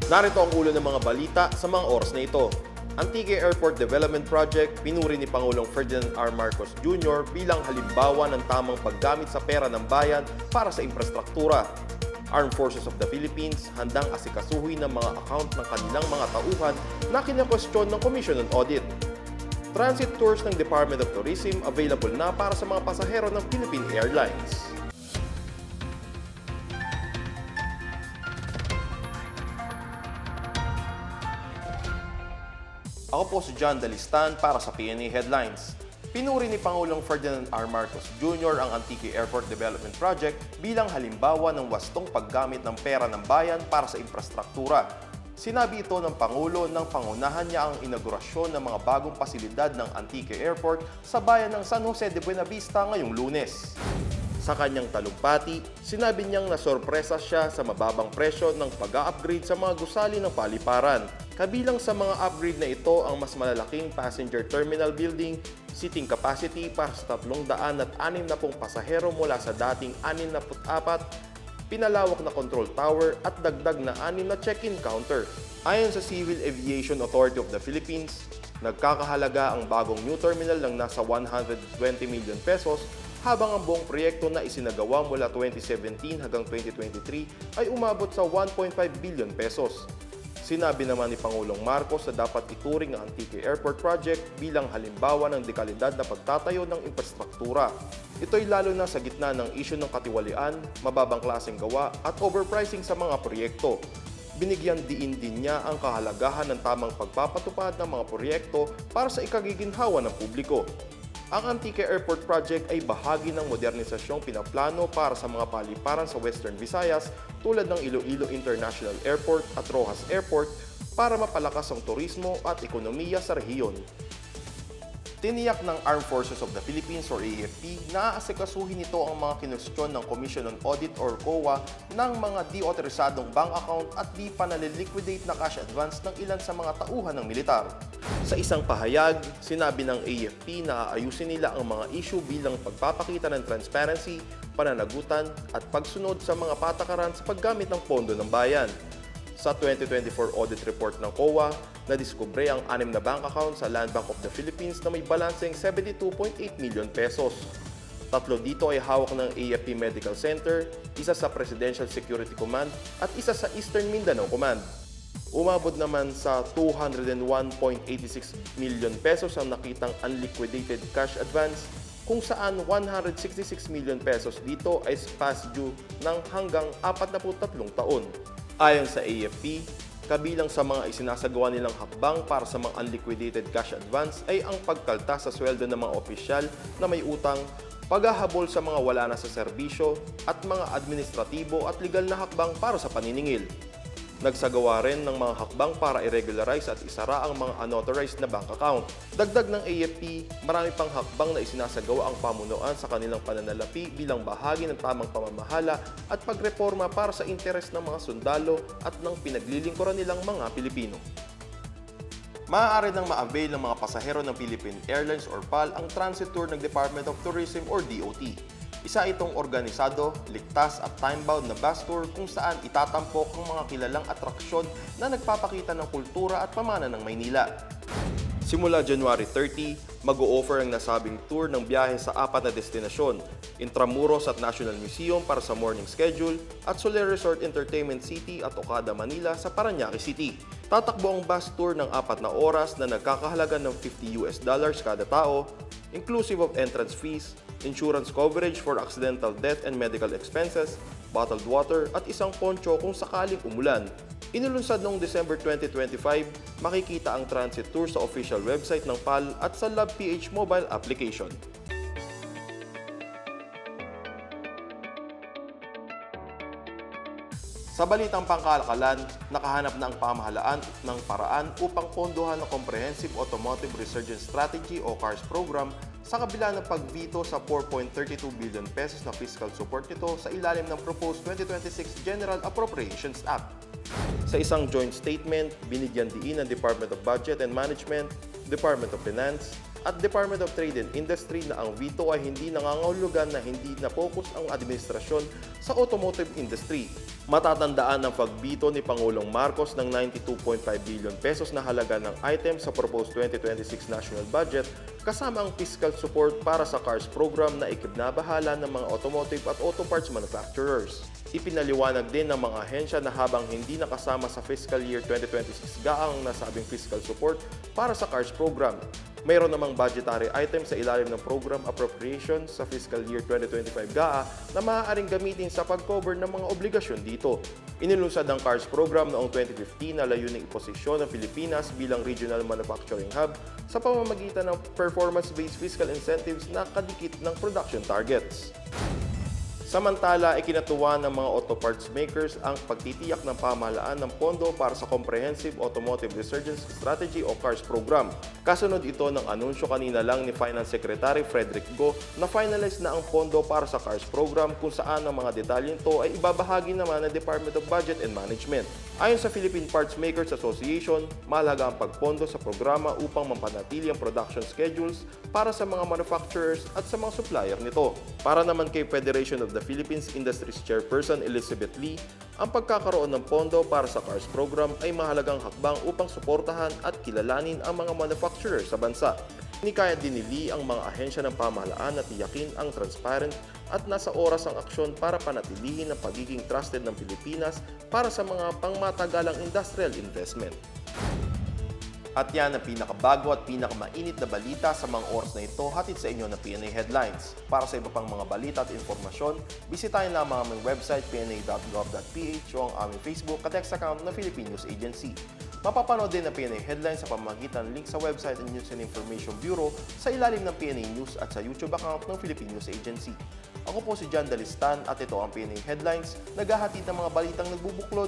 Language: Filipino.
Narito ang ulo ng mga balita sa mga oras na ito. Antique Airport Development Project, pinuri ni Pangulong Ferdinand R. Marcos Jr. bilang halimbawa ng tamang paggamit sa pera ng bayan para sa infrastruktura. Armed Forces of the Philippines handang asikasuhin ng mga account ng kanilang mga tauhan na kinakwestiyon ng Commission on Audit. Transit tours ng Department of Tourism available na para sa mga pasahero ng Philippine Airlines. Ako po si John Dalistan para sa PNA Headlines. Pinuri ni Pangulong Ferdinand R. Marcos Jr. ang Antique Airport Development Project bilang halimbawa ng wastong paggamit ng pera ng bayan para sa infrastruktura. Sinabi ito ng Pangulo nang pangunahan niya ang inaugurasyon ng mga bagong pasilidad ng Antique Airport sa bayan ng San Jose de Buenavista ngayong Lunes. Sa kanyang talumpati, sinabi niyang nasorpresa siya sa mababang presyo ng pag-upgrade sa mga gusali ng paliparan. Kabilang sa mga upgrade na ito ang mas malalaking passenger terminal building, seating capacity para sa 360 pasahero mula sa dating 64, pinalawak na control tower at dagdag na 6 na check-in counter. Ayon sa Civil Aviation Authority of the Philippines, nagkakahalaga ang bagong new terminal ng nasa 120 million pesos habang ang buong proyekto na isinagawa mula 2017 hanggang 2023 ay umabot sa 1.5 billion pesos. Sinabi naman ni Pangulong Marcos na dapat ituring ang Antique Airport Project bilang halimbawa ng dekalidad na pagtatayo ng infrastruktura. Ito'y lalo na sa gitna ng isyu ng katiwalian, mababang klaseng gawa at overpricing sa mga proyekto. Binigyan diin din niya ang kahalagahan ng tamang pagpapatupad ng mga proyekto para sa ikagiginhawa ng publiko. Ang Antique Airport Project ay bahagi ng modernisasyong pinaplano para sa mga paliparan sa Western Visayas tulad ng Iloilo International Airport at Roxas Airport para mapalakas ang turismo at ekonomiya sa rehiyon. Tiniyak ng Armed Forces of the Philippines or AFP na aasikasuhin nito ang mga kinwestiyon ng Commission on Audit or COA ng mga di-autorisadong bank account at di pa naliliquidate na cash advance ng ilan sa mga tauhan ng militar. Sa isang pahayag, sinabi ng AFP na aayusin nila ang mga issue bilang pagpapakita ng transparency, pananagutan at pagsunod sa mga patakaran sa paggamit ng pondo ng bayan. Sa 2024 audit report ng COA, nadiskubre ang 6 na bank account sa Land Bank of the Philippines na may balanseng 72.8 million pesos. 3 dito ay hawak ng AFP Medical Center, isa sa Presidential Security Command at isa sa Eastern Mindanao Command. Umabot naman sa 201.86 million pesos ang nakitang unliquidated cash advance, kung saan 166 million pesos dito ay past due ng hanggang 43 taon. Ayon sa AFP, kabilang sa mga isinasagawa nilang hakbang para sa mga unliquidated cash advance ay ang pagkalta sa sweldo ng mga opisyal na may utang, paghahabol sa mga wala na sa serbisyo, at mga administratibo at legal na hakbang para sa paniningil. Nagsagawa rin ng mga hakbang para i-regularize at isara ang mga unauthorized na bank account. Dagdag ng AFP, marami pang hakbang na isinasagawa ang pamunuan sa kanilang pananalapi bilang bahagi ng tamang pamamahala at pagreforma para sa interes ng mga sundalo at ng pinaglilingkuran nilang mga Pilipino. Maaari nang ma-avail ng mga pasahero ng Philippine Airlines or PAL ang transit tour ng Department of Tourism or DOT. Isa itong organisado, ligtas at time-bound na bus tour kung saan itatampok ang mga kilalang atraksyon na nagpapakita ng kultura at pamana ng Maynila. Simula January 30, mag-o-offer ang nasabing tour ng biyahe sa 4 na destinasyon, Intramuros at National Museum para sa morning schedule at Soler Resort Entertainment City at Okada, Manila sa Parañaque City. Tatakbo ang bus tour ng 4 na oras na nagkakahalaga ng $50 kada tao, inclusive of entrance fees, insurance coverage for accidental death and medical expenses, bottled water at isang poncho kung sakaling umulan. Inulunsad noong December 2025, makikita ang transit tour sa official website ng PAL at sa LovePH mobile application. Sa balitang pangkalakalan, nakahanap na ang pamahalaan ng paraan upang pondohan ang Comprehensive Automotive Resurgence Strategy o CARS program sa kabila ng pag-veto sa 4.32 billion pesos na fiscal support nito sa ilalim ng proposed 2026 General Appropriations Act. Sa isang joint statement, binigyan diin ng Department of Budget and Management, Department of Finance, at Department of Trade and Industry na ang veto ay hindi nangangahulugan na hindi na-focus ang administrasyon sa automotive industry. Matatandaan ang pagbito ni Pangulong Marcos ng 92.5 billion pesos na halaga ng item sa proposed 2026 national budget kasama ang fiscal support para sa CARS program na ikinabahala ng mga automotive at auto parts manufacturers. Ipinaliwanag din ng mga ahensya na habang hindi nakasama sa fiscal year 2026 gaang nasabing fiscal support para sa CARS program, mayroon namang budgetary item sa ilalim ng program appropriation sa fiscal year 2025 GAA na maaaring gamitin sa pag-cover ng mga obligasyon dito. Inilunsad ang CARS program noong 2015 na layuning iposisyon ng Pilipinas bilang regional manufacturing hub sa pamamagitan ng performance-based fiscal incentives na kadikit ng production targets. Samantala, ikinatuwa ng mga auto parts makers ang pagtitiyak ng pamahalaan ng pondo para sa Comprehensive Automotive Resurgence Strategy o CARS program. Kasunod ito ng anunsyo kanina lang ni Finance Secretary Frederick Go na finalize na ang pondo para sa CARS program kung saan ang mga detalye nito ay ibabahagi naman ng Department of Budget and Management. Ayon sa Philippine Parts Makers Association, mahalaga ang pagpondo sa programa upang mapanatili ang production schedules para sa mga manufacturers at sa mga supplier nito. Para naman kay Federation of the Philippines Industries Chairperson Elizabeth Lee, ang pagkakaroon ng pondo para sa CARS program ay mahalagang hakbang upang suportahan at kilalanin ang mga manufacturer sa bansa. Hinikaya din ni Lee ang mga ahensya ng pamahalaan na tiyakin ang transparent at nasa oras ang aksyon para panatilihin ang pagiging trusted ng Pilipinas para sa mga pangmatagalang industrial investment. At yan ang pinakabago at pinakamainit na balita sa mga oras na ito hatid sa inyo ng PNA Headlines. Para sa iba pang mga balita at informasyon, bisitahin lamang ang aming website pna.gov.ph o ang aming Facebook at X account na Philippine News Agency. Mapapanood din ang PNA Headlines sa pamamagitan ng link sa website ng News and Information Bureau sa ilalim ng PNA News at sa YouTube account ng Philippine News Agency. Ako po si John Dalistan at ito ang PNA Headlines, naghahatid ng mga balitang nagbubuklod